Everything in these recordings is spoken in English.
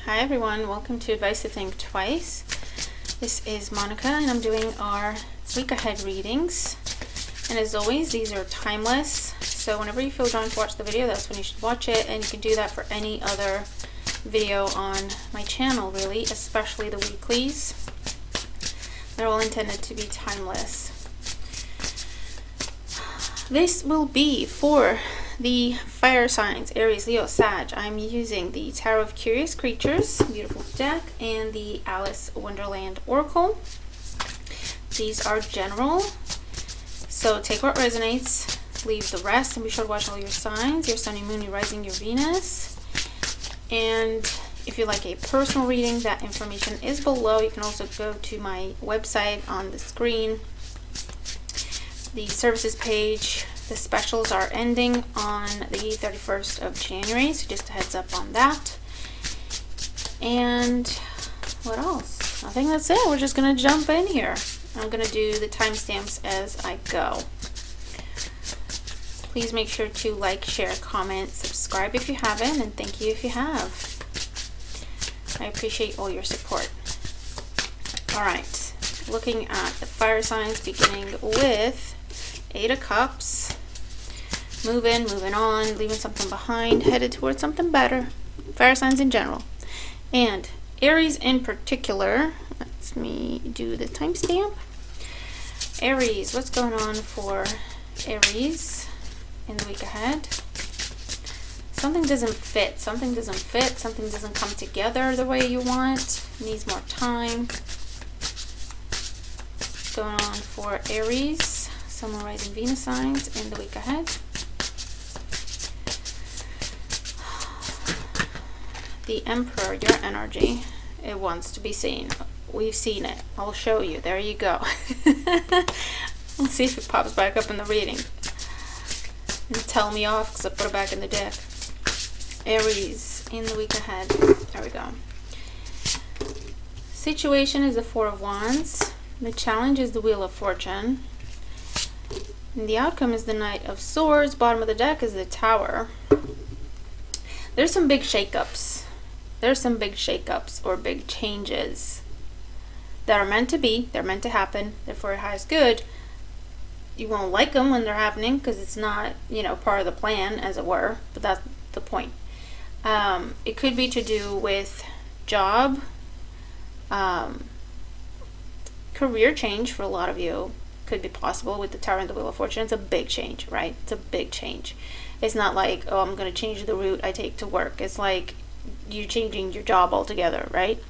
Hi everyone, welcome to Advice to Think Twice. This is Monica and I'm doing our week ahead readings. And as always, these are timeless. So whenever you feel drawn to watch the video, that's when you should watch it. And you can do that for any other video on my channel, really, especially the weeklies. They're all intended to be timeless. This will be for the fire signs, Aries, Leo, Sag. I'm using the Tarot of Curious Creatures, beautiful deck, and the Alice Wonderland Oracle. These are general, so take what resonates, leave the rest, and be sure to watch all your signs, your sun, your moon, your rising, your Venus. And if you like a personal reading, that information is below. You can also go to my website on the screen, the services page. The specials are ending on the 31st of January, so just a heads up on that. And what else? I think that's it. We're just going to jump in here. I'm going to do the timestamps as I go. Please make sure to like, share, comment, subscribe if you haven't, and thank you if you have. I appreciate all your support. Alright, looking at the fire signs, beginning with Eight of Cups. Moving on, leaving something behind, headed towards something better. Fire signs in general. And Aries in particular. Let me do the timestamp. Aries, what's going on for Aries in the week ahead? Something doesn't fit. Something doesn't come together the way you want. Needs more time. What's going on for Aries? Sun, Moon, Rising, Venus signs in the week ahead. The Emperor, your energy, it wants to be seen. We've seen it. I'll show you. There you go. Let's see if it pops back up in the reading. And tell me off because I put it back in the deck. Aries, in the week ahead. There we go. Situation is the Four of Wands. The challenge is the Wheel of Fortune. And the outcome is the Knight of Swords. Bottom of the deck is the Tower. There's some big shakeups. There's some big shakeups or big changes that are meant to be. They're meant to happen. They're for your highest good. You won't like them when they're happening because it's not, part of the plan, as it were. But that's the point. It could be to do with job, career change for a lot of you. Could be possible with the Tower and the Wheel of Fortune. It's a big change, right? It's a big change. It's not like, oh, I'm going to change the route I take to work. It's like you're changing your job altogether, right?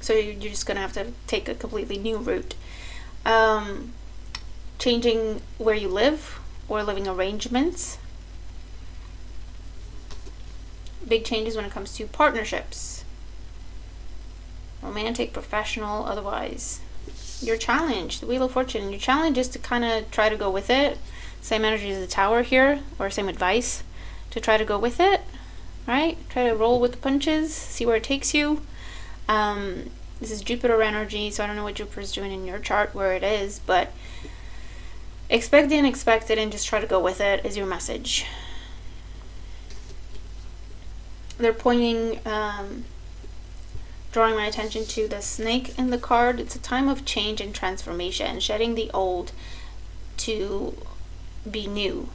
So you're just going to have to take a completely new route. Changing where you live or living arrangements. Big changes when it comes to partnerships. Romantic, professional, otherwise. Your challenge, the Wheel of Fortune, your challenge is to kind of try to go with it. Same energy as the Tower here, or same advice, to try to go with it, right? Try to roll with the punches, see where it takes you. This is Jupiter energy, so I don't know what Jupiter is doing in your chart, where it is, but expect the unexpected and just try to go with it is your message. They're pointing, drawing my attention to the snake in the card. It's a time of change and transformation, shedding the old to be new,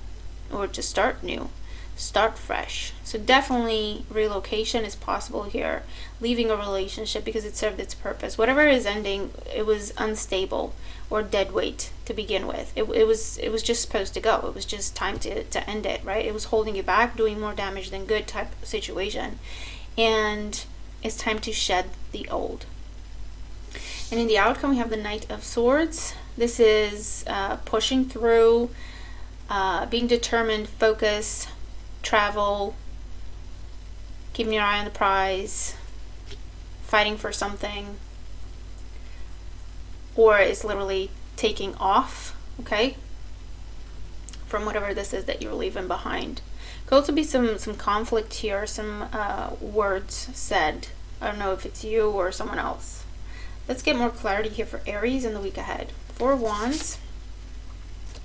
or to start new, start fresh. So definitely relocation is possible here, leaving a relationship because it served its purpose. Whatever is ending, it was unstable or dead weight to begin with. It was just supposed to go. It was just time to end it, right? It was holding you back, doing more damage than good type of situation, and it's time to shed the old. And in the outcome, we have the Knight of Swords. This is pushing through, being determined, focus, travel, keeping your eye on the prize, fighting for something, or it's literally taking off, okay, from whatever this is that you're leaving behind. Could also be some conflict here, some words said. I don't know if it's you or someone else. Let's get more clarity here for Aries in the week ahead. Four of Wands.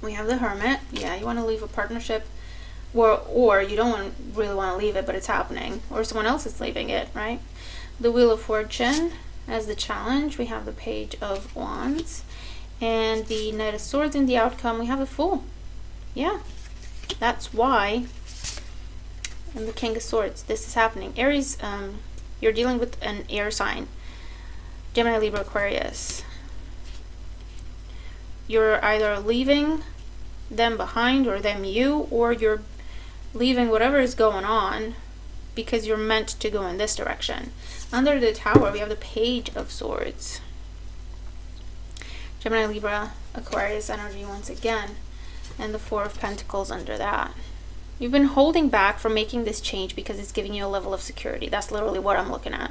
We have the Hermit. Yeah, you want to leave a partnership or you don't really want to leave it, but it's happening, or someone else is leaving it, right? The Wheel of Fortune as the challenge, we have the Page of Wands, and the Knight of Swords in the outcome, we have the Fool. Yeah, that's why. And the King of Swords, this is happening. Aries, you're dealing with an air sign. Gemini, Libra, Aquarius. You're either leaving them behind, or them you, or you're leaving whatever is going on because you're meant to go in this direction. Under the Tower, we have the Page of Swords. Gemini, Libra, Aquarius energy once again, and the Four of Pentacles under that. You've been holding back from making this change because it's giving you a level of security. That's literally what I'm looking at.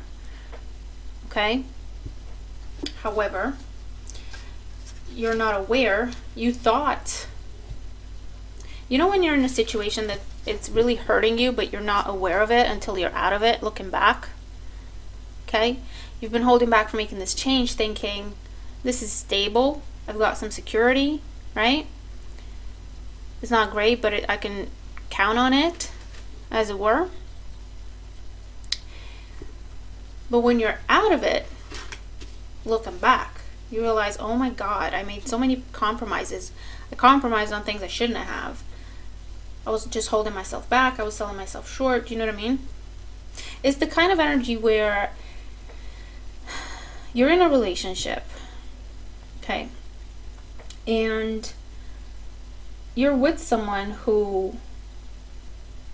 Okay? However, you're not aware. You thought, you know when you're in a situation that it's really hurting you, but you're not aware of it until you're out of it, looking back? Okay? You've been holding back from making this change, thinking, this is stable, I've got some security, right? It's not great, but I can count on it, as it were. But when you're out of it, looking back, you realize, oh my God, I made so many compromises. I compromised on things I shouldn't have. I was just holding myself back. I was selling myself short. Do you know what I mean? It's the kind of energy where you're in a relationship, okay, and you're with someone who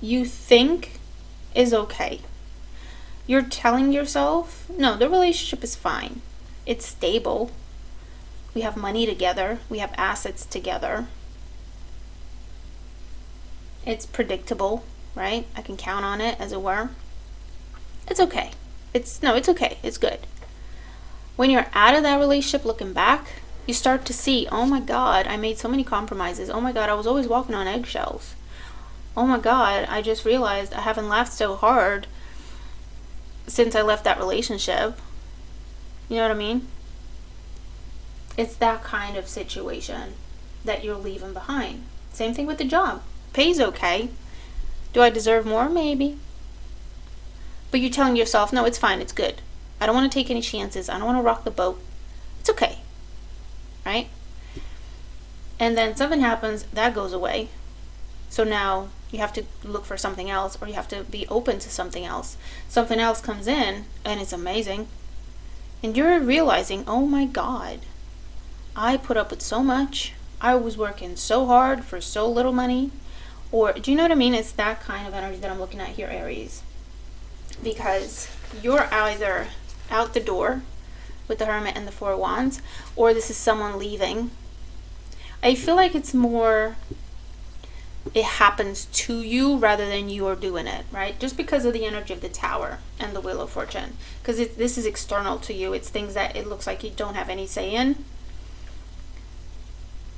you think is okay. You're telling yourself, no, the relationship is fine. It's stable. We have money together. We have assets together. It's predictable, right? I can count on it, as it were. It's okay. It's okay. It's good. When you're out of that relationship, looking back, you start to see, oh my God, I made so many compromises. Oh my God, I was always walking on eggshells. Oh my God, I just realized I haven't laughed so hard since I left that relationship. You know what I mean? It's that kind of situation that you're leaving behind. Same thing with the job. Pays okay. Do I deserve more? Maybe. But you're telling yourself, no, it's fine, it's good. I don't want to take any chances. I don't want to rock the boat. It's okay. Right? And then something happens, that goes away. So now you have to look for something else, or you have to be open to something else. Something else comes in, and it's amazing. And you're realizing, oh my God, I put up with so much. I was working so hard for so little money. Or, do you know what I mean? It's that kind of energy that I'm looking at here, Aries. Because you're either out the door with the Hermit and the Four of Wands, or this is someone leaving. I feel like it's more, it happens to you rather than you are doing it, right? Just because of the energy of the Tower and the Wheel of Fortune. Because this is external to you. It's things that it looks like you don't have any say in.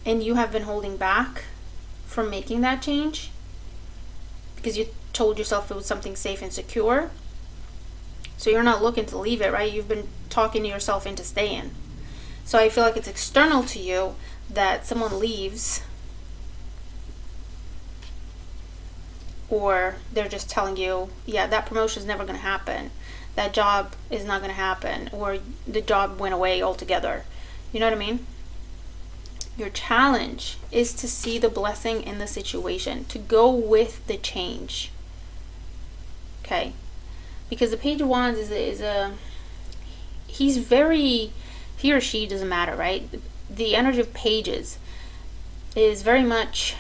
And you have been holding back from making that change because you told yourself it was something safe and secure. So you're not looking to leave it, right? You've been talking to yourself into staying. So I feel like it's external to you that someone leaves, or they're just telling you, yeah, that promotion is never going to happen. That job is not going to happen, or the job went away altogether. You know what I mean? Your challenge is to see the blessing in the situation, to go with the change. Okay? Because the Page of Wands is a he's very, he or she, doesn't matter, right? The energy of pages is very much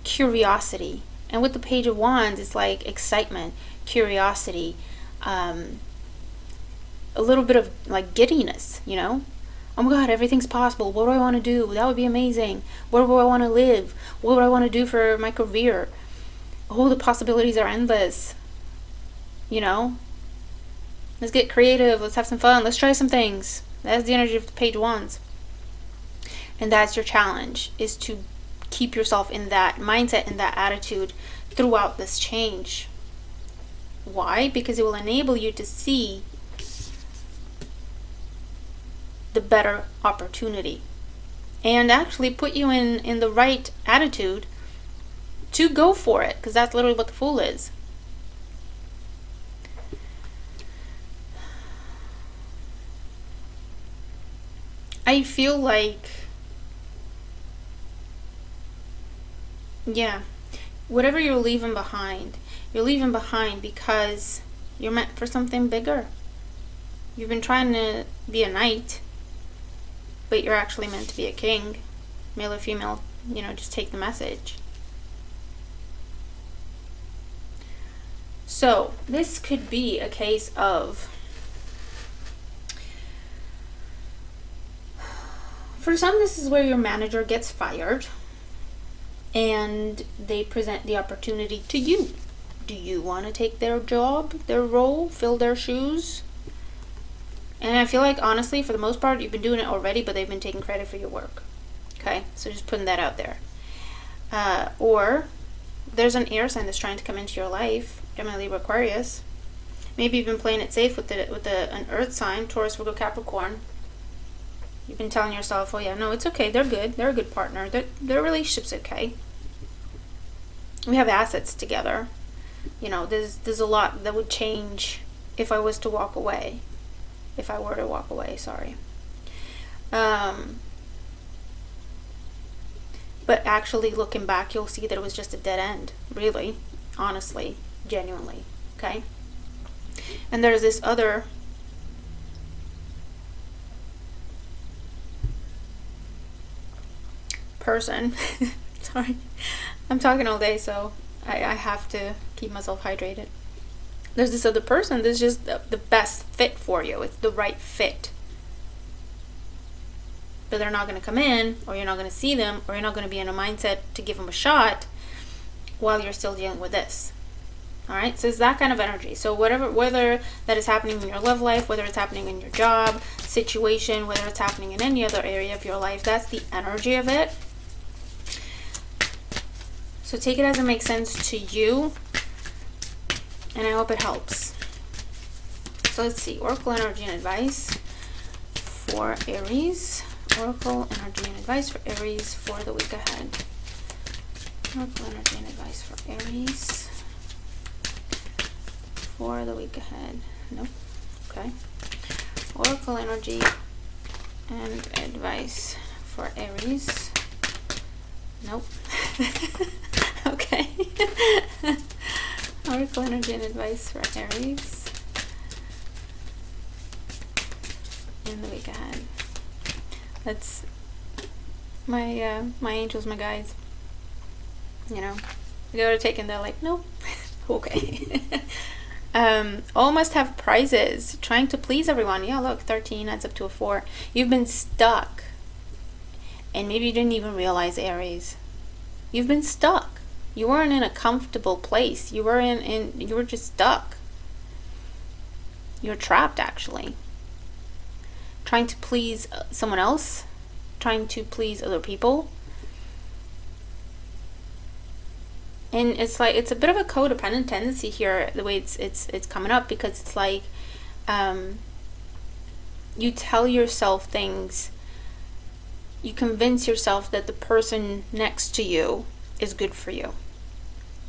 curiosity. And with the Page of Wands, it's like excitement, curiosity, a little bit of like giddiness, you know? Oh my God, everything's possible. What do I want to do? That would be amazing. Where do I want to live? What do I want to do for my career? Oh, the possibilities are endless. You know? Let's get creative. Let's have some fun. Let's try some things. That's the energy of the Page of Wands. And that's your challenge, is to keep yourself in that mindset, in that attitude throughout this change. Why? Because it will enable you to see the better opportunity and actually put you in the right attitude to go for it, because that's literally what the Fool is. I feel like, yeah, whatever you're leaving behind because you're meant for something bigger. You've been trying to be a knight, but you're actually meant to be a king. Male or female, just take the message. So this could be a case of, for some, this is where your manager gets fired and they present the opportunity to you. Do you want to take their job, their role, fill their shoes? And I feel like, honestly, for the most part, you've been doing it already, but they've been taking credit for your work. Okay? So just putting that out there. Or there's an air sign that's trying to come into your life. Gemini, Libra, Aquarius. Maybe you've been playing it safe with an earth sign, Taurus, Virgo, Capricorn. You've been telling yourself, oh yeah, no, it's okay. They're good. They're a good partner. Their relationship's okay. We have assets together. There's a lot that would change if I was to walk away. If I were to walk away, sorry. But actually looking back, you'll see that it was just a dead end. Really, honestly, genuinely. Okay? And there's this other person. Sorry. I'm talking all day, so I have to keep myself hydrated. There's this other person that's just the best fit for you. It's the right fit. But they're not going to come in, or you're not going to see them, or you're not going to be in a mindset to give them a shot while you're still dealing with this. Alright, so it's that kind of energy. So whether that is happening in your love life, whether it's happening in your job situation, whether it's happening in any other area of your life, that's the energy of it. So take it as it makes sense to you, and I hope it helps. So let's see, Oracle energy and advice for Aries. Oracle energy and advice for Aries for the week ahead. Oracle energy and advice for Aries for the week ahead. Nope. Okay. Oracle energy and advice for Aries. Nope. Okay. Oracle energy and advice for Aries in the week ahead. That's my my angels, my guides. They go to take and they're like, nope. Okay. All must have prizes. Trying to please everyone. Yeah, look, 13 adds up to a 4. You've been stuck. And maybe you didn't even realize, Aries. You've been stuck. You weren't in a comfortable place. You were you were just stuck. You're trapped, actually. Trying to please someone else. Trying to please other people. And it's like, it's a bit of a codependent tendency here, the way it's coming up, because it's like you tell yourself things, you convince yourself that the person next to you is good for you,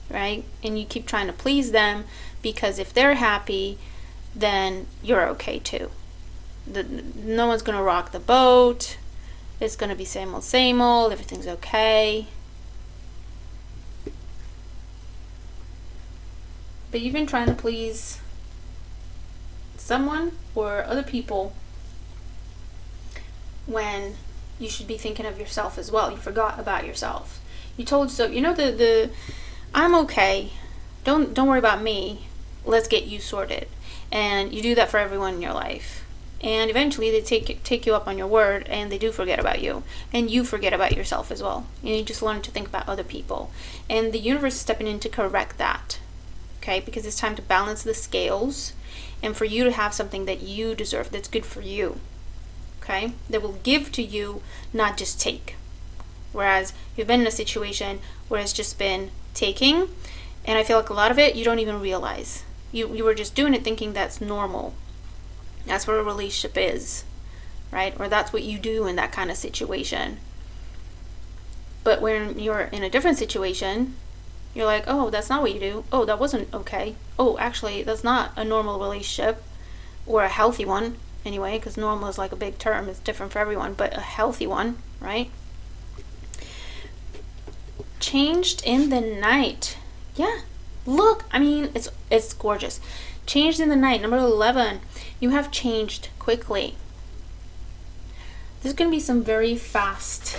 right? And you keep trying to please them, because if they're happy, then you're okay too. No one's gonna rock the boat. It's gonna be same old, everything's okay. But you've been trying to please someone or other people when you should be thinking of yourself as well. You forgot about yourself. You told so the I'm okay. Don't worry about me. Let's get you sorted. And you do that for everyone in your life. And eventually they take you up on your word, and they do forget about you. And you forget about yourself as well. And you just learn to think about other people. And the universe is stepping in to correct that. Okay, because it's time to balance the scales, and for you to have something that you deserve, that's good for you. Okay, that will give to you, not just take. Whereas you've been in a situation where it's just been taking, and I feel like a lot of it you don't even realize. You were just doing it thinking that's normal. That's what a relationship is, right? Or that's what you do in that kind of situation. But when you're in a different situation, You're like, oh, that's not what you do. Oh, that wasn't okay. Oh, actually, that's not a normal relationship, or a healthy one anyway, because normal is like a big term. It's different for everyone, but a healthy one, right? Changed in the night. Yeah, look, I mean, it's gorgeous. Changed in the night. Number 11, you have changed quickly. There's going to be some very fast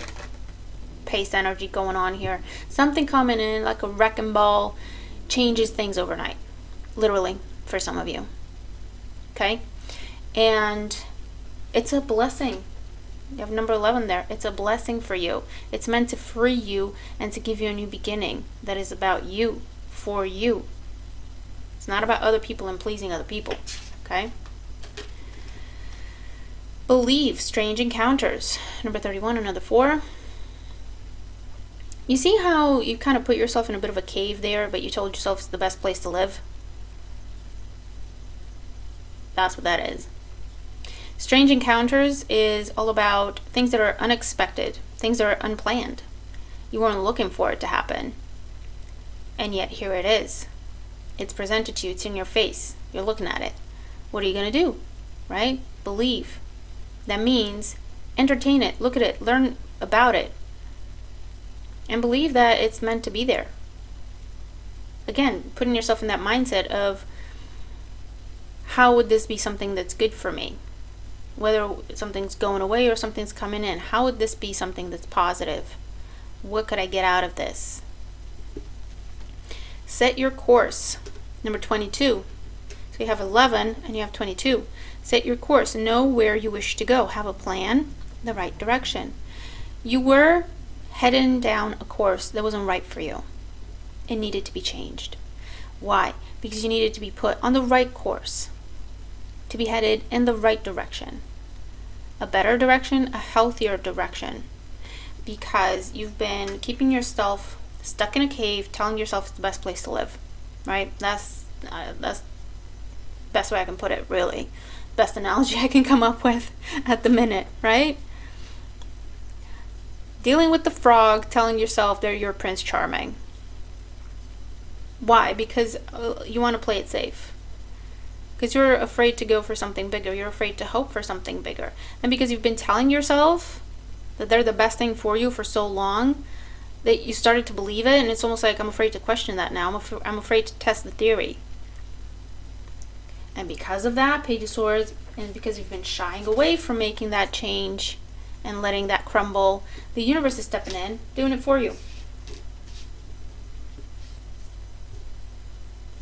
paced energy going on here. Something coming in like a wrecking ball, changes things overnight, literally, for some of you. Okay? And it's a blessing. You have number 11 there. It's a blessing for you. It's meant to free you and to give you a new beginning that is about you, for you. It's not about other people and pleasing other people. Okay? Believe, strange encounters. Number 31, another 4. You see how you kind of put yourself in a bit of a cave there, but you told yourself it's the best place to live? That's what that is. Strange encounters is all about things that are unexpected, things that are unplanned. You weren't looking for it to happen. And yet here it is. It's presented to you. It's in your face. You're looking at it. What are you going to do? Right? Believe. That means entertain it. Look at it. Learn about it. And believe that it's meant to be there. Again, putting yourself in that mindset of, how would this be something that's good for me? Whether something's going away or something's coming in, how would this be something that's positive? What could I get out of this? Set your course. Number 22. So you have 11 and you have 22. Set your course. Know where you wish to go. Have a plan, the right direction. You were heading down a course that wasn't right for you. It needed to be changed. Why? Because you needed to be put on the right course, to be headed in the right direction. A better direction, a healthier direction. Because you've been keeping yourself stuck in a cave, telling yourself it's the best place to live. Right? That's the best way I can put it, really. Best analogy I can come up with at the minute, right? Dealing with the frog, telling yourself they're your Prince Charming. Why? Because you want to play it safe. Because you're afraid to go for something bigger. You're afraid to hope for something bigger. And because you've been telling yourself that they're the best thing for you for so long, that you started to believe it, and it's almost like, I'm afraid to question that now. I'm afraid to test the theory. And because of that, Page of Swords, and because you've been shying away from making that change and letting that crumble, the universe is stepping in, doing it for you.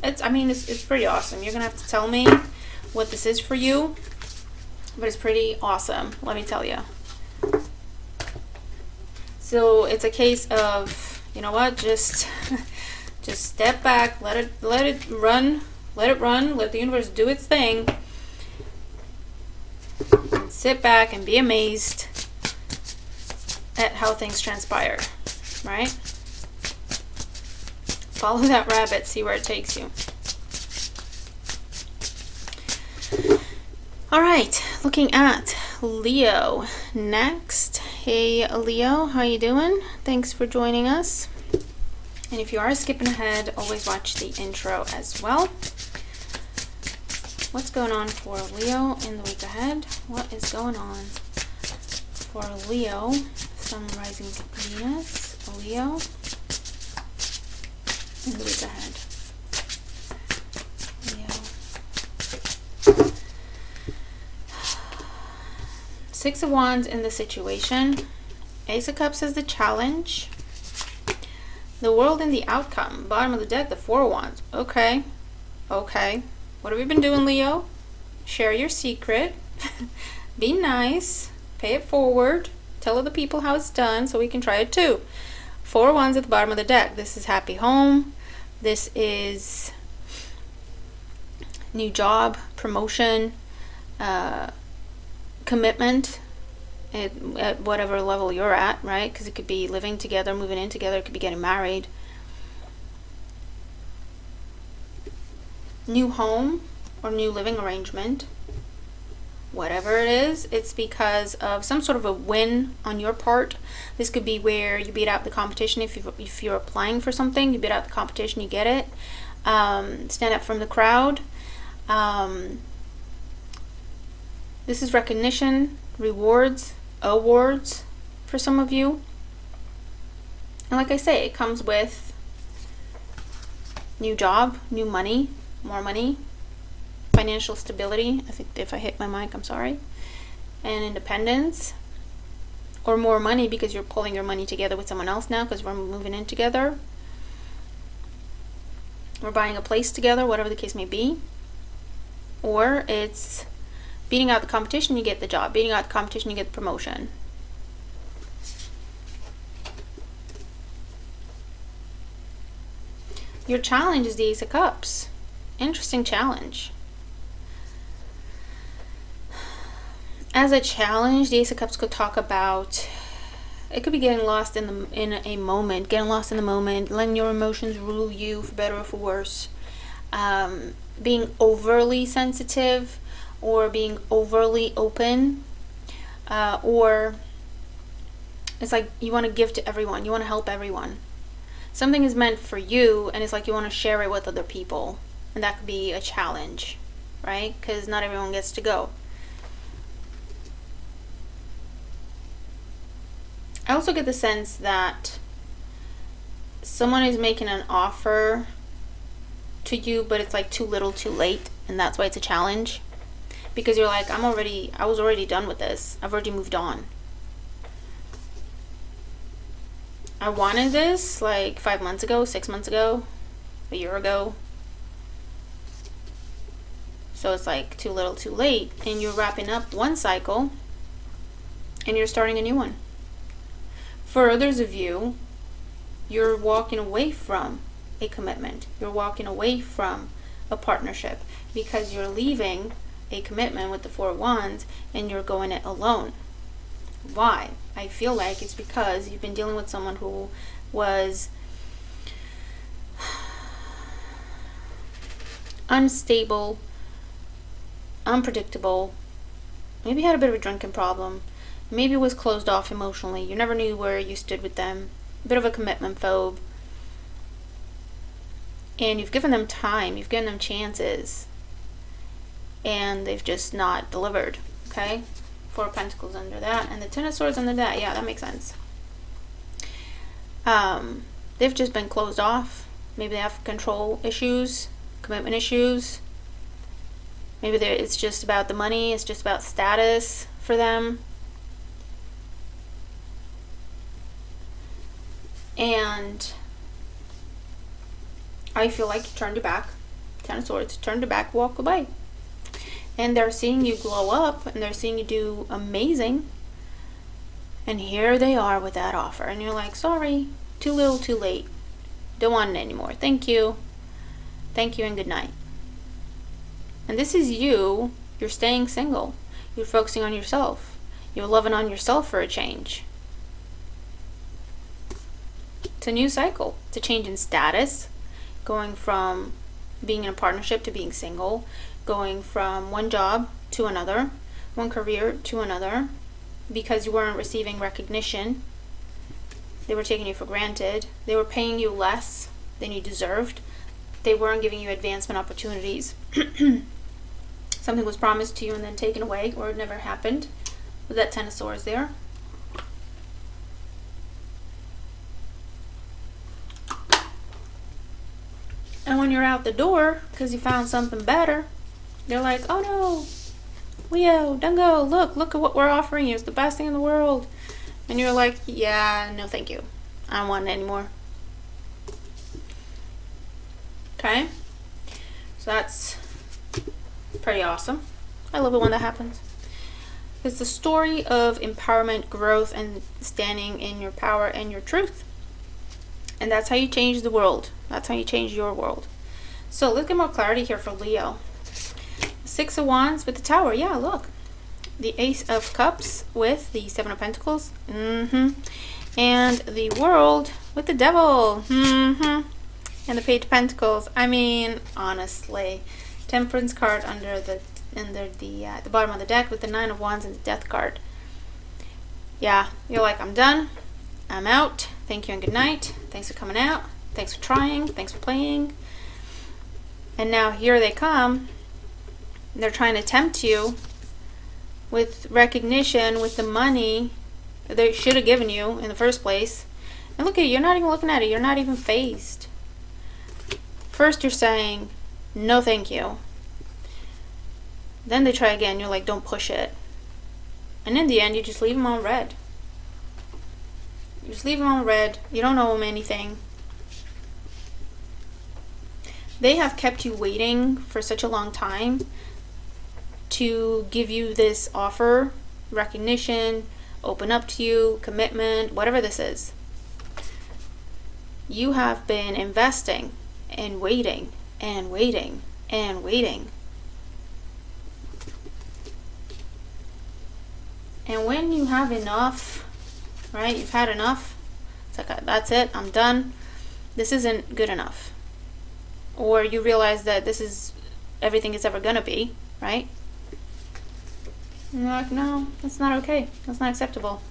It's pretty awesome. You're going to have to tell me what this is for you, but it's pretty awesome, let me tell you. So it's a case of, you know what, just step back, let it run, let the universe do its thing, and sit back and be amazed at how things transpire, right? Follow that rabbit, see where it takes you. All right, looking at Leo next. Hey Leo, how you doing? Thanks for joining us. And if you are skipping ahead, always watch the intro as well. What's going on for Leo in the week ahead? What is going on for Leo, Sun, Rising, Venus, Leo, in the week ahead? Leo. 6 of Wands in the situation. Ace of Cups is the challenge. The World and the outcome. Bottom of the deck, the 4 of Wands. Okay. What have you been doing, Leo? Share your secret. Be nice. Pay it forward. Tell other people how it's done so we can try it too. 4 of Wands at the bottom of the deck. This is happy home. This is new job, promotion, commitment at whatever level you're at, right? Because it could be living together, moving in together, it could be getting married. New home or new living arrangement. whatever it is, it's because of some sort of a win on your part. This could be where you beat out the competition. If you're applying for something, you beat out the competition, you get it. Stand up from the crowd. This is recognition, rewards, awards for some of you. And like I say, it comes with new job, new money, more money, financial stability. I think if I hit my mic, I'm sorry. And independence. Or more money because you're pulling your money together with someone else now because we're moving in together. We're buying a place together, whatever the case may be. Or it's beating out the competition, you get the job. Beating out the competition, you get the promotion. Your challenge is the Ace of Cups. Interesting challenge. As a challenge, the Ace of Cups could talk about, it could be getting lost in a moment, letting your emotions rule you for better or for worse, being overly sensitive or being overly open, or it's like you want to give to everyone, you want to help everyone. Something is meant for you and it's like you want to share it with other people, and that could be a challenge, right? Because not everyone gets to go. I also get the sense that someone is making an offer to you, but it's like too little too late, and that's why it's a challenge. Because you're like, I was already done with this. I've already moved on. I wanted this like 5 months ago, 6 months ago, a year ago. So it's like too little too late, and you're wrapping up one cycle and you're starting a new one. For others of you, you're walking away from a commitment. You're walking away from a partnership because you're leaving a commitment with the Four of Wands and you're going it alone. Why? I feel like it's because you've been dealing with someone who was unstable, unpredictable, maybe had a bit of a drinking problem, maybe was closed off emotionally. You never knew where you stood with them. A bit of a commitment phobe. And you've given them time, you've given them chances, and they've just not delivered. Okay? Four of Pentacles under that, and the Ten of Swords under that. Yeah, that makes sense. They've just been closed off. Maybe they have control issues, commitment issues. Maybe it's just about the money, it's just about status for them. And I feel like you turned your back. Ten of Swords, turned your back, walk away. And they're seeing you glow up, and they're seeing you do amazing. And here they are with that offer. And you're like, sorry, too little, too late. Don't want it anymore. Thank you. Thank you and good night. And this is you. You're staying single. You're focusing on yourself. You're loving on yourself for a change. It's a new cycle. It's a change in status. Going from being in a partnership to being single. Going from one job to another. One career to another. Because you weren't receiving recognition. They were taking you for granted. They were paying you less than you deserved. They weren't giving you advancement opportunities. Something was promised to you and then taken away, or it never happened. With that Ten of Swords there. And when you're out the door, because you found something better, they're like, oh no, Leo, don't go. Look at what we're offering you. It's the best thing in the world. And you're like, yeah, no thank you. I don't want it anymore. Okay? So that's pretty awesome. I love it when that happens. It's the story of empowerment, growth, and standing in your power and your truth. And that's how you change the world. That's how you change your world. So let's get more clarity here for Leo. Six of Wands with the Tower. Yeah, look. The Ace of Cups with the Seven of Pentacles. And the World with the Devil. And the Page of Pentacles. I mean, honestly. Temperance card under the and they're at the bottom of the deck with the Nine of Wands and the Death card. Yeah, you're like, I'm done. I'm out. Thank you and good night. Thanks for coming out. Thanks for trying. Thanks for playing. And now here they come. They're trying to tempt you with recognition, with the money they should have given you in the first place. And look at you. You're not even looking at it. You're not even phased. First you're saying, no thank you. Then they try again. You're like, don't push it. And in the end, you just leave them on red. You just leave them on red. You don't owe them anything. They have kept you waiting for such a long time to give you this offer, recognition, open up to you, commitment, whatever this is. You have been investing and waiting and waiting and waiting. And when you have enough, right, you've had enough, it's like, that's it, I'm done, this isn't good enough. Or you realize that this is everything it's ever gonna be, right? And you're like, no, that's not okay, that's not acceptable.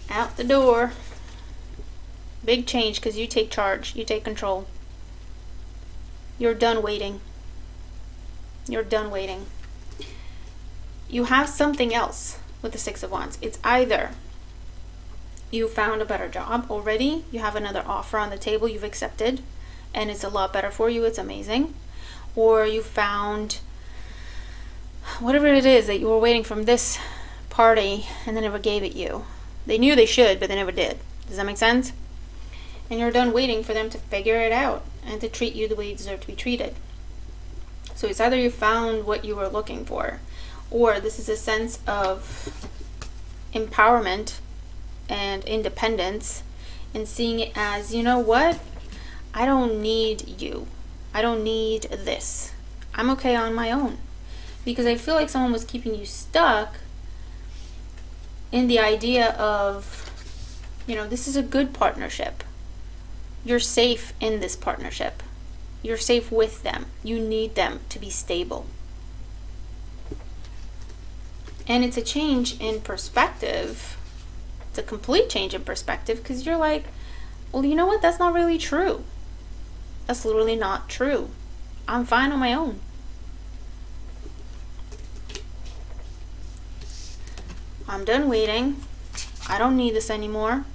Out the door. Big change, because you take charge, you take control. You're done waiting. You're done waiting. You have something else with the Six of Wands. It's either you found a better job already, you have another offer on the table you've accepted, and it's a lot better for you, it's amazing. Or you found whatever it is that you were waiting from this party and they never gave it you. They knew they should, but they never did. Does that make sense? And you're done waiting for them to figure it out and to treat you the way you deserve to be treated. So it's either you found what you were looking for, or this is a sense of empowerment and independence and seeing it as, you know what? I don't need you. I don't need this. I'm okay on my own. Because I feel like someone was keeping you stuck in the idea of, you know, this is a good partnership. You're safe in this partnership. You're safe with them. You need them to be stable. And it's a change in perspective. It's a complete change in perspective, because you're like, well, you know what? That's not really true. That's literally not true. I'm fine on my own. I'm done waiting. I don't need this anymore.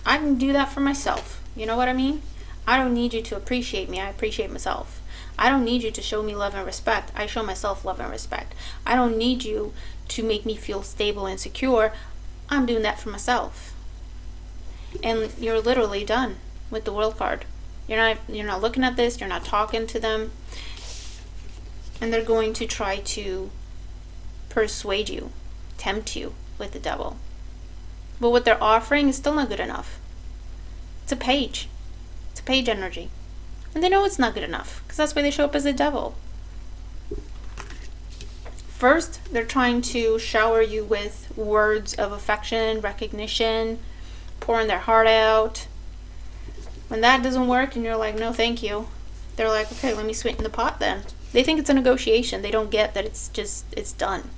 I can do that for myself. You know what I mean? I don't need you to appreciate me. I appreciate myself. I don't need you to show me love and respect. I show myself love and respect. I don't need you to make me feel stable and secure. I'm doing that for myself. And you're literally done with the World card. You're not looking at this, you're not talking to them. And they're going to try to persuade you, tempt you with the Devil. But what they're offering is still not good enough. It's a page. It's a page energy. And they know it's not good enough, because that's why they show up as a Devil. First, they're trying to shower you with words of affection, recognition, pouring their heart out. When that doesn't work and you're like, no thank you, they're like, okay, let me sweeten the pot then. They think it's a negotiation. They don't get that it's done.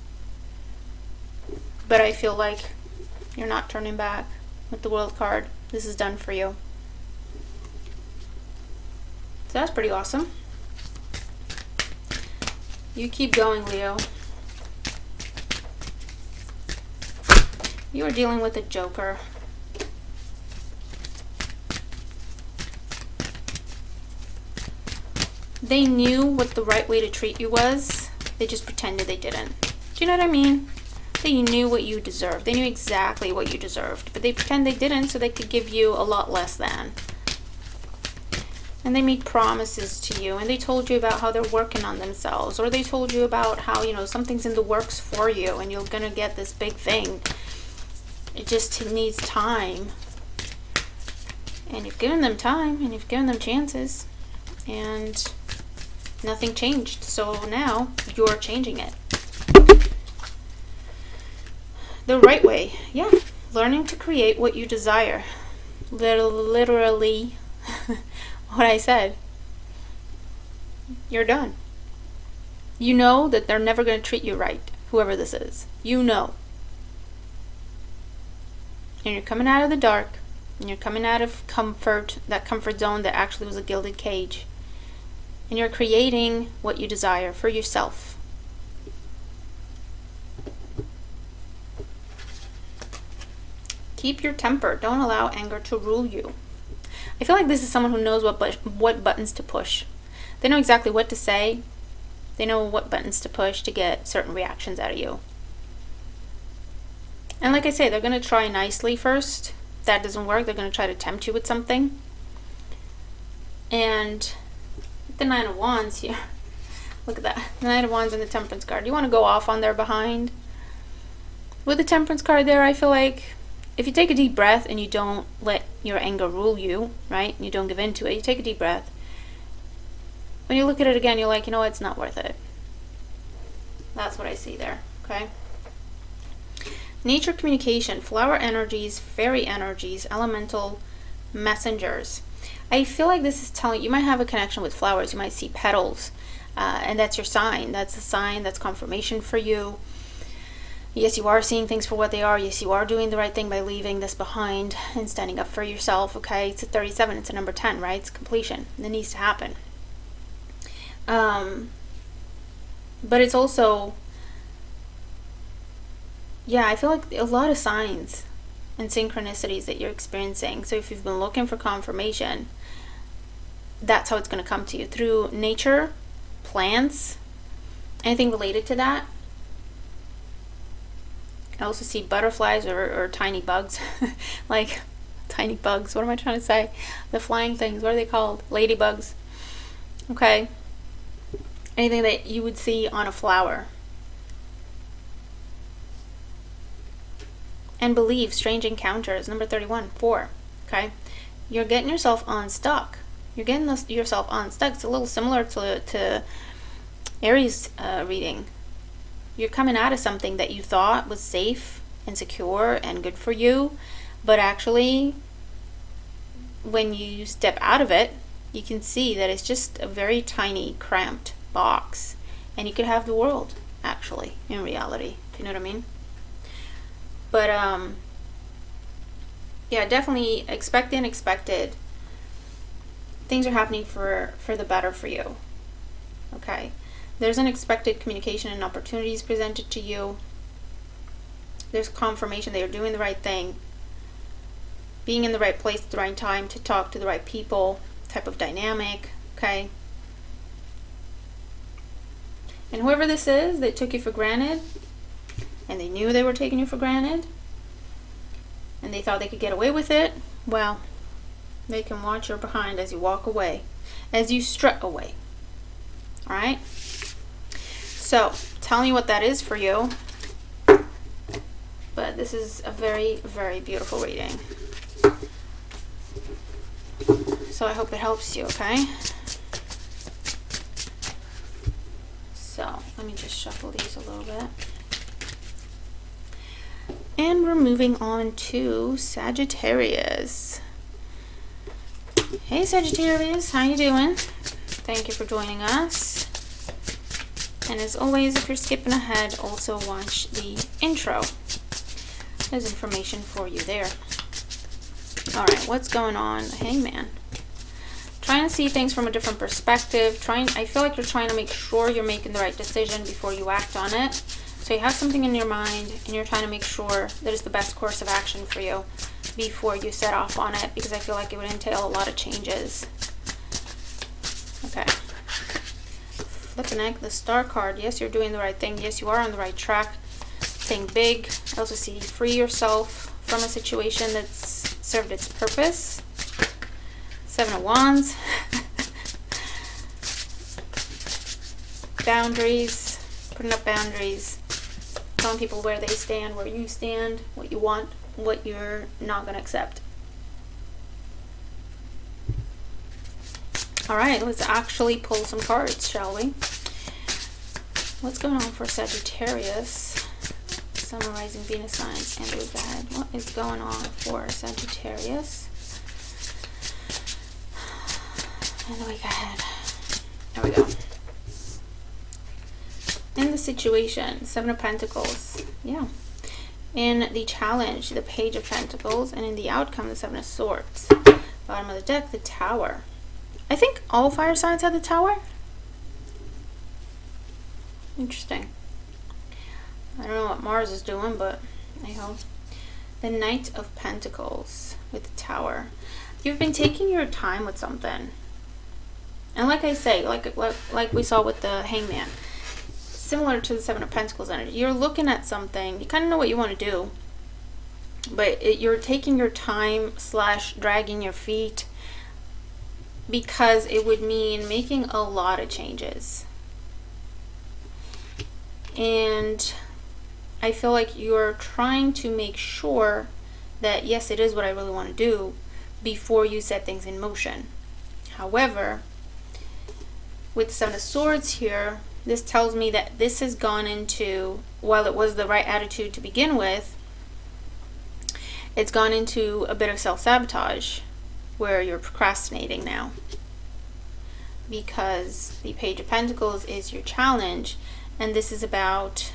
But I feel like you're not turning back with the World card. This is done for you. So that's pretty awesome. You keep going, Leo. You are dealing with a Joker. They knew what the right way to treat you was. They just pretended they didn't. Do you know what I mean? They knew what you deserved. They knew exactly what you deserved. But they pretend they didn't so they could give you a lot less than. And they made promises to you. And they told you about how they're working on themselves. Or they told you about how, you know, something's in the works for you. And you're going to get this big thing. It just needs time. And you've given them time. And you've given them chances. And nothing changed. So now you're changing it. The right way. Yeah. Learning to create what you desire. Literally what I said. You're done. You know that they're never going to treat you right, whoever this is. You know. And you're coming out of the dark, and you're coming out of comfort, that comfort zone that actually was a gilded cage. And you're creating what you desire for yourself. Keep your temper. Don't allow anger to rule you. I feel like this is someone who knows what buttons to push. They know exactly what to say. They know what buttons to push to get certain reactions out of you. And like I say, they're going to try nicely first. If that doesn't work, they're going to try to tempt you with something. And the Nine of Wands here. Look at that. The Nine of Wands and the Temperance card. You want to go off on their behind. With the Temperance card there, I feel like if you take a deep breath and you don't let your anger rule you, right? You don't give in to it. You take a deep breath. When you look at it again, you're like, you know what? It's not worth it. That's what I see there, okay? Nature communication, flower energies, fairy energies, elemental messengers. I feel like this is telling you might have a connection with flowers. You might see petals, and that's your sign. That's a sign. That's confirmation for you. Yes, you are seeing things for what they are. Yes, you are doing the right thing by leaving this behind and standing up for yourself, okay? It's a 37. It's a number 10, right? It's completion. It needs to happen. But it's also, yeah, I feel like a lot of signs and synchronicities that you're experiencing. So if you've been looking for confirmation, that's how it's going to come to you. Through nature, plants, anything related to that. I also see butterflies or tiny bugs. Like, tiny bugs. What am I trying to say? The flying things. What are they called? Ladybugs. Okay. Anything that you would see on a flower. And believe, strange encounters. Number 31, 4. Okay. You're getting yourself unstuck. You're getting yourself unstuck. It's a little similar to Aries reading. You're coming out of something that you thought was safe and secure and good for you, but actually, when you step out of it, you can see that it's just a very tiny, cramped box, and you could have the world, actually, in reality. Do you know what I mean? But, yeah, definitely expect the unexpected. Things are happening for the better for you, okay? There's unexpected communication and opportunities presented to you. There's confirmation that you're doing the right thing. Being in the right place at the right time to talk to the right people, type of dynamic, okay? And whoever this is that took you for granted, and they knew they were taking you for granted, and they thought they could get away with it, well, they can watch your behind as you walk away, as you strut away. Alright? So, telling you what that is for you. But this is a very, very beautiful reading. So I hope it helps you, okay? So, let me just shuffle these a little bit. And we're moving on to Sagittarius. Hey Sagittarius, how you doing? Thank you for joining us. And as always, if you're skipping ahead, also watch the intro. There's information for you there. Alright, what's going on? Hangman. Trying to see things from a different perspective. I feel like you're trying to make sure you're making the right decision before you act on it. So you have something in your mind and you're trying to make sure that it's the best course of action for you before you set off on it, because I feel like it would entail a lot of changes. Okay. Flipping egg, the Star card. Yes, you're doing the right thing. Yes, you are on the right track. Think big. I also see free yourself from a situation that's served its purpose. 7 of Wands. Boundaries. Putting up boundaries. Telling people where they stand, where you stand, what you want, what you're not going to accept. Alright, let's actually pull some cards, shall we? What's going on for Sagittarius? Sun, Rising, Venus signs, and the week ahead. What is going on for Sagittarius? And the week ahead. There we go. In the situation, Seven of Pentacles. Yeah. In the challenge, the Page of Pentacles. And in the outcome, the Seven of Swords. Bottom of the deck, the Tower. I think all fire signs have the Tower. Interesting. I don't know what Mars is doing, but I hope. The Knight of Pentacles with the Tower. You've been taking your time with something. And like I say, like we saw with the Hangman, similar to the Seven of Pentacles energy, you're looking at something, you kind of know what you want to do, but you're taking your time / dragging your feet, because it would mean making a lot of changes. And I feel like you're trying to make sure that, yes, it is what I really want to do, before you set things in motion. However, with the Seven of Swords here, this tells me that this has gone into, while it was the right attitude to begin with, it's gone into a bit of self-sabotage, where you're procrastinating now. Because the Page of Pentacles is your challenge, and this is about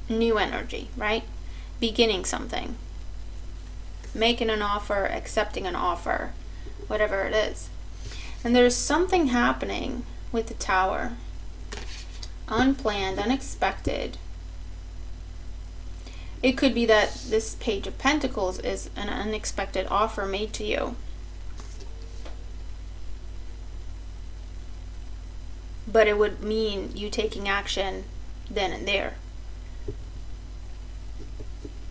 new energy, right? Beginning something. Making an offer, accepting an offer, whatever it is. And there's something happening with the Tower. Unplanned, unexpected. It could be that this Page of Pentacles is an unexpected offer made to you. But it would mean you taking action then and there.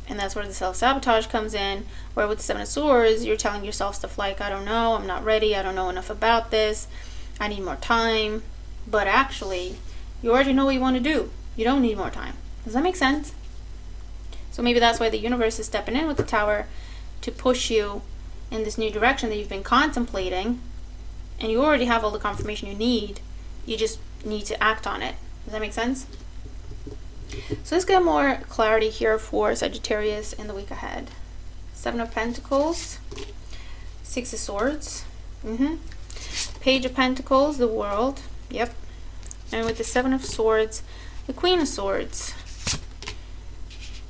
And that's where the self-sabotage comes in, where with the Seven of Swords, you're telling yourself stuff like, I don't know, I'm not ready, I don't know enough about this, I need more time. But actually, you already know what you want to do. You don't need more time. Does that make sense? So maybe that's why the universe is stepping in with the Tower to push you in this new direction that you've been contemplating, and you already have all the confirmation you need. You just need to act on it. Does that make sense? So let's get more clarity here for Sagittarius in the week ahead. Seven of Pentacles, Six of Swords, Page of Pentacles, the World, yep. And with the Seven of Swords, the Queen of Swords,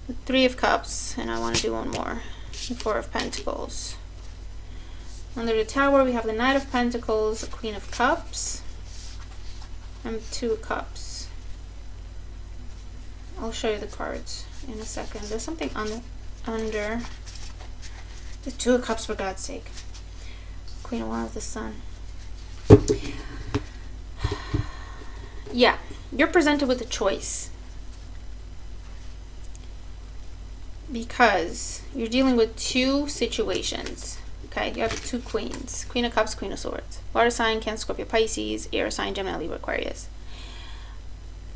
the Three of Cups, and I want to do one more, the Four of Pentacles. Under the Tower, we have the Knight of Pentacles, the Queen of Cups, and Two of Cups. I'll show you the cards in a second. There's something under the Two of Cups, for God's sake. Queen of Wands of the Sun. Yeah, you're presented with a choice. Because you're dealing with two situations. Okay, you have two queens. Queen of Cups, Queen of Swords. Water sign, Cancer, Scorpio, Pisces, air sign, Gemini, Libra, Aquarius.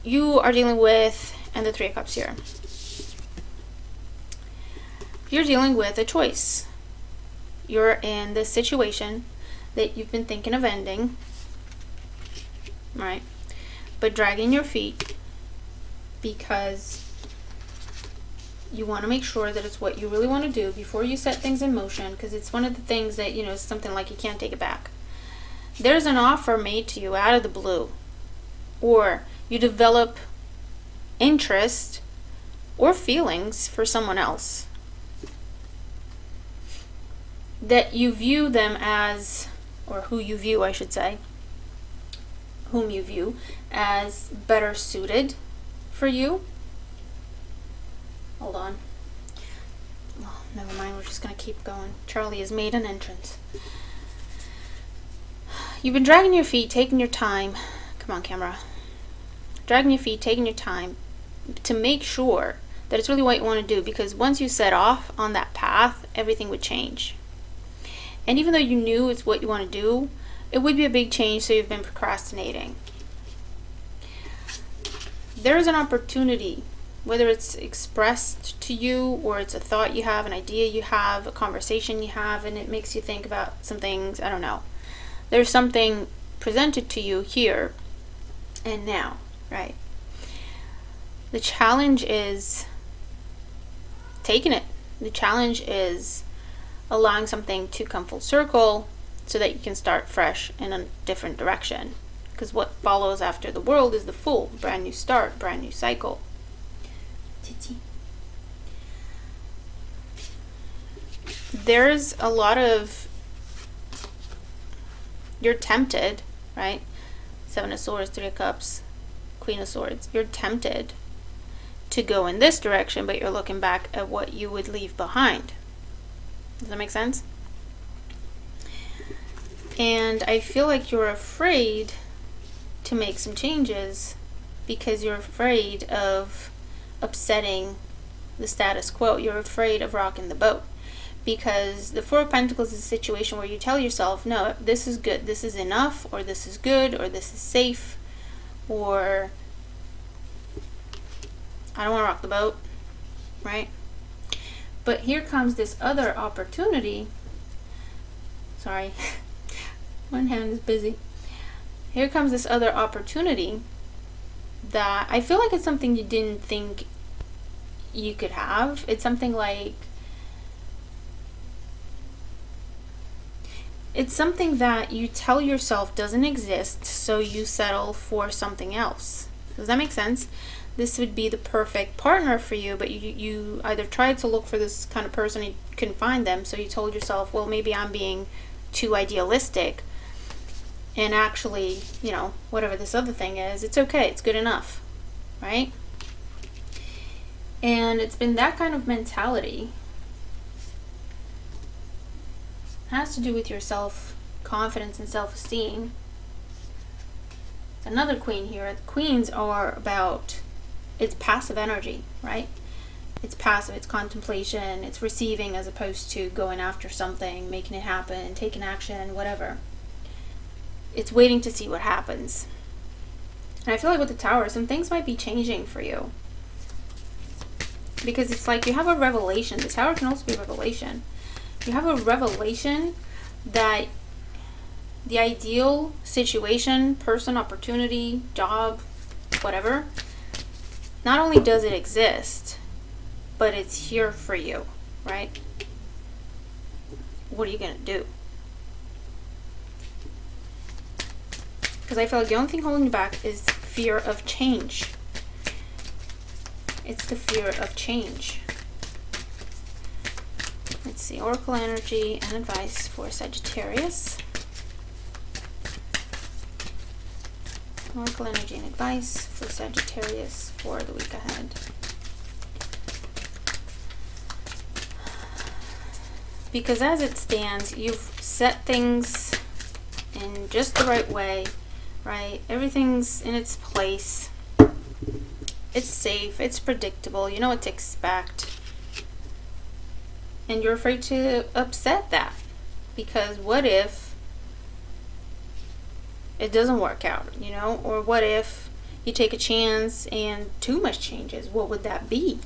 You are dealing with, and the Three of Cups here. You're dealing with a choice. You're in this situation that you've been thinking of ending, right? But dragging your feet because you want to make sure that it's what you really want to do before you set things in motion, because it's one of the things that, you know, something like you can't take it back. There's an offer made to you out of the blue, or you develop interest or feelings for someone else that you view them as, or who you view, I should say, whom you view as better suited for you. Hold on. Oh, never mind, we're just going to keep going. Charlie has made an entrance. You've been dragging your feet, taking your time. Come on, camera. Dragging your feet, taking your time to make sure that it's really what you want to do, because once you set off on that path, everything would change. And even though you knew it's what you want to do, it would be a big change, so you've been procrastinating. There is an opportunity, whether it's expressed to you or it's a thought you have, an idea you have, a conversation you have, and it makes you think about some things, I don't know. There's something presented to you here and now, right? The challenge is taking it. The challenge is allowing something to come full circle so that you can start fresh in a different direction. Because what follows after the World is the Fool. Brand new start, brand new cycle. There's a lot of, you're tempted, right? Seven of Swords, Three of Cups, Queen of Swords. You're tempted to go in this direction, but you're looking back at what you would leave behind. Does that make sense? And I feel like you're afraid to make some changes because you're afraid of upsetting the status quo. You're afraid of rocking the boat. Because the Four of Pentacles is a situation where you tell yourself, no, this is good, this is enough, or this is good, or this is safe, or I don't want to rock the boat, right? But here comes this other opportunity. Sorry, one hand is busy. Here comes this other opportunity that I feel like it's something you didn't think you could have. It's something like, it's something that you tell yourself doesn't exist, so you settle for something else. Does that make sense? This would be the perfect partner for you, but you either tried to look for this kind of person and you couldn't find them, so you told yourself, well, maybe I'm being too idealistic, and actually, you know, whatever this other thing is, it's okay, it's good enough, right? And it's been that kind of mentality. It has to do with your self-confidence and self-esteem. Another queen here. The queens are about, it's passive energy, right? It's passive, it's contemplation, it's receiving as opposed to going after something, making it happen, taking action, whatever. It's waiting to see what happens. And I feel like with the Tower, some things might be changing for you. Because it's like you have a revelation. The Tower can also be a revelation. You have a revelation that the ideal situation, person, opportunity, job, whatever, not only does it exist, but it's here for you, right? What are you going to do? Because I feel like the only thing holding you back is fear of change. It's the fear of change. Let's see, Oracle energy and advice for Sagittarius. Oracle energy and advice for Sagittarius for the week ahead. Because as it stands, you've set things in just the right way, right? Everything's in its place. It's safe, it's predictable, you know what to expect. And you're afraid to upset that. Because what if it doesn't work out, you know? Or what if you take a chance and too much changes? What would that be?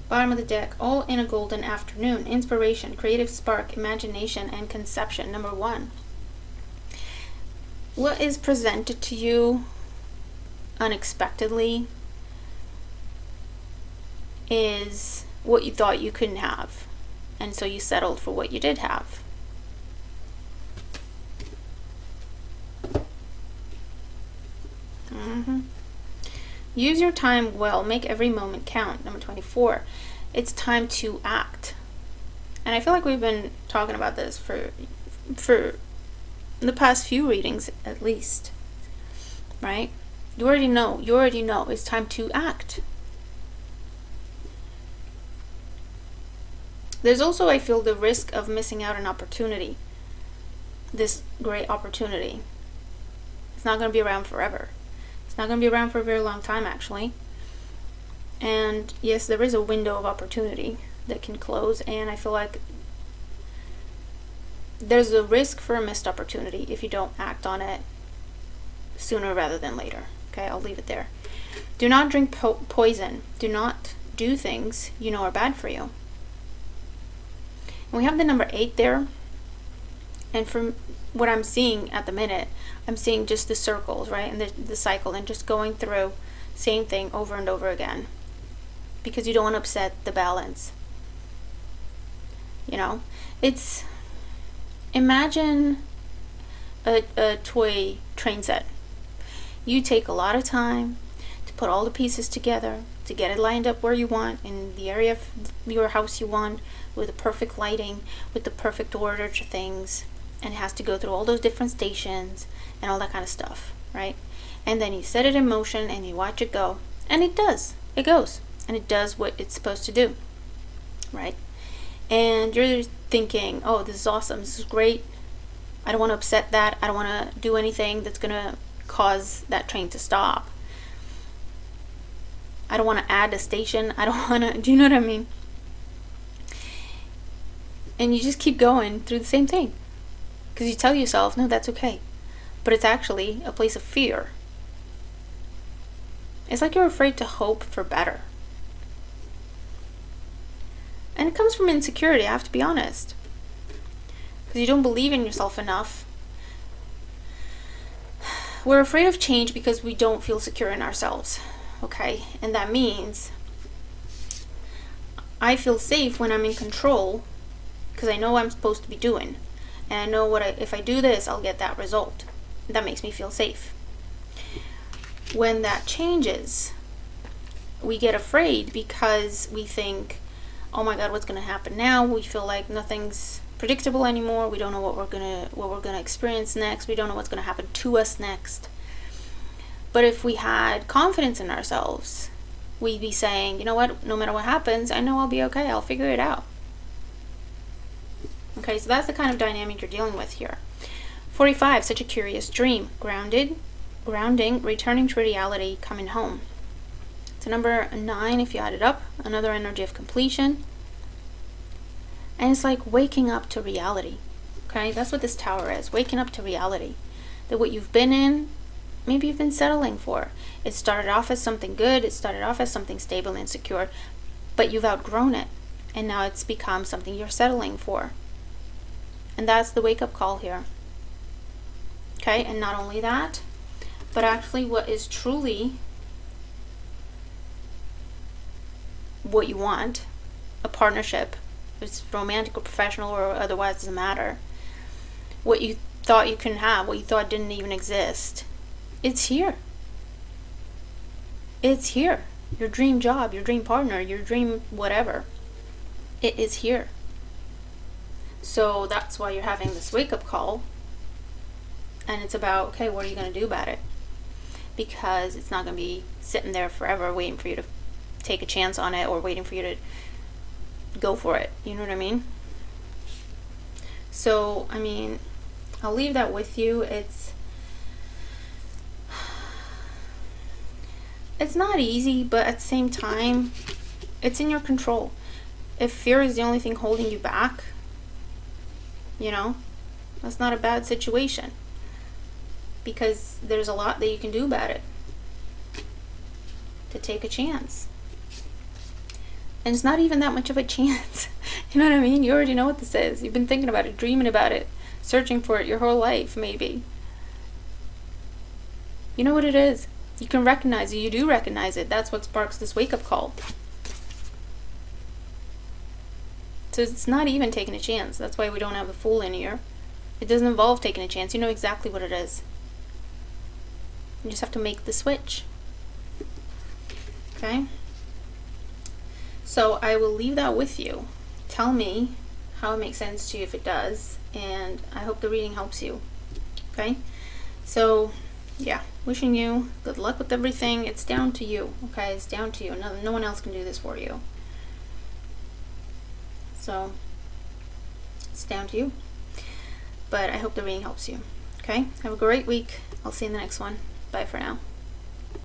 Bottom of the deck, all in a golden afternoon. Inspiration, creative spark, imagination, and conception. Number 1. What is presented to you unexpectedly is what you thought you couldn't have. And so you settled for what you did have. Use your time well. Make every moment count. Number 24. It's time to act. And I feel like we've been talking about this for the past few readings at least. Right? You already know. You already know. It's time to act. There's also, I feel, the risk of missing out on opportunity. This great opportunity. It's not going to be around forever. It's not going to be around for a very long time, actually. And yes, there is a window of opportunity that can close, and I feel like there's a risk for a missed opportunity if you don't act on it sooner rather than later. Okay, I'll leave it there. Do not drink poison. Do not do things you know are bad for you. And we have the number 8 there, and from what I'm seeing at the minute, I'm seeing just the circles, right, and the cycle, and just going through same thing over and over again, because you don't want to upset the balance. You know, it's, imagine a toy train set. You take a lot of time to put all the pieces together, to get it lined up where you want, in the area of your house you want, with the perfect lighting, with the perfect order to things, and it has to go through all those different stations and all that kind of stuff, right? And then you set it in motion and you watch it go, and it does. It goes, and it does what it's supposed to do, right? And you're thinking, oh, this is awesome, this is great. I don't want to upset that. I don't want to do anything that's going to cause that train to stop. I don't want to add a station. I don't want to, do you know what I mean? And you just keep going through the same thing. Because you tell yourself, no, that's okay. But it's actually a place of fear. It's like you're afraid to hope for better. And it comes from insecurity, I have to be honest. Because you don't believe in yourself enough. We're afraid of change because we don't feel secure in ourselves. Okay? And that means I feel safe when I'm in control because I know what I'm supposed to be doing. And I know if I do this, I'll get that result. That makes me feel safe. When that changes, we get afraid because we think, oh my God, what's going to happen now? We feel like nothing's predictable anymore. We don't know what we're gonna experience next. We don't know what's gonna happen to us next. But if we had confidence in ourselves, we'd be saying, you know what, no matter what happens, I know I'll be okay. I'll figure it out. Okay, so that's the kind of dynamic you're dealing with here. 45, such a curious dream. Grounding, returning to reality, coming home. So number 9, if you add it up, another energy of completion. And it's like waking up to reality. Okay, that's what this Tower is. Waking up to reality. That what you've been in, maybe you've been settling for. It started off as something good. It started off as something stable and secure. But you've outgrown it. And now it's become something you're settling for. And that's the wake-up call here. Okay, and not only that, but actually what is truly what you want, a partnership, it's romantic or professional or otherwise, doesn't matter. What you thought you couldn't have, what you thought didn't even exist, it's here. It's here. Your dream job, your dream partner, your dream whatever. It is here. So that's why you're having this wake-up call. And it's about, okay, what are you going to do about it? Because it's not going to be sitting there forever waiting for you to take a chance on it or waiting for you to go for it. You know what I mean? So, I mean, I'll leave that with you. It's not easy, but at the same time, it's in your control. If fear is the only thing holding you back, you know, that's not a bad situation. Because there's a lot that you can do about it. To take a chance. And it's not even that much of a chance. You know what I mean? You already know what this is. You've been thinking about it, dreaming about it, searching for it your whole life, maybe. You know what it is. You can recognize it. You do recognize it. That's what sparks this wake-up call. So it's not even taking a chance. That's why we don't have the Fool in here. It doesn't involve taking a chance. You know exactly what it is. You just have to make the switch. Okay? So I will leave that with you. Tell me how it makes sense to you if it does. And I hope the reading helps you. Okay? So, yeah. Wishing you good luck with everything. It's down to you. Okay? It's down to you. No one else can do this for you. So, it's down to you. But I hope the reading helps you. Okay? Have a great week. I'll see you in the next one. Bye for now.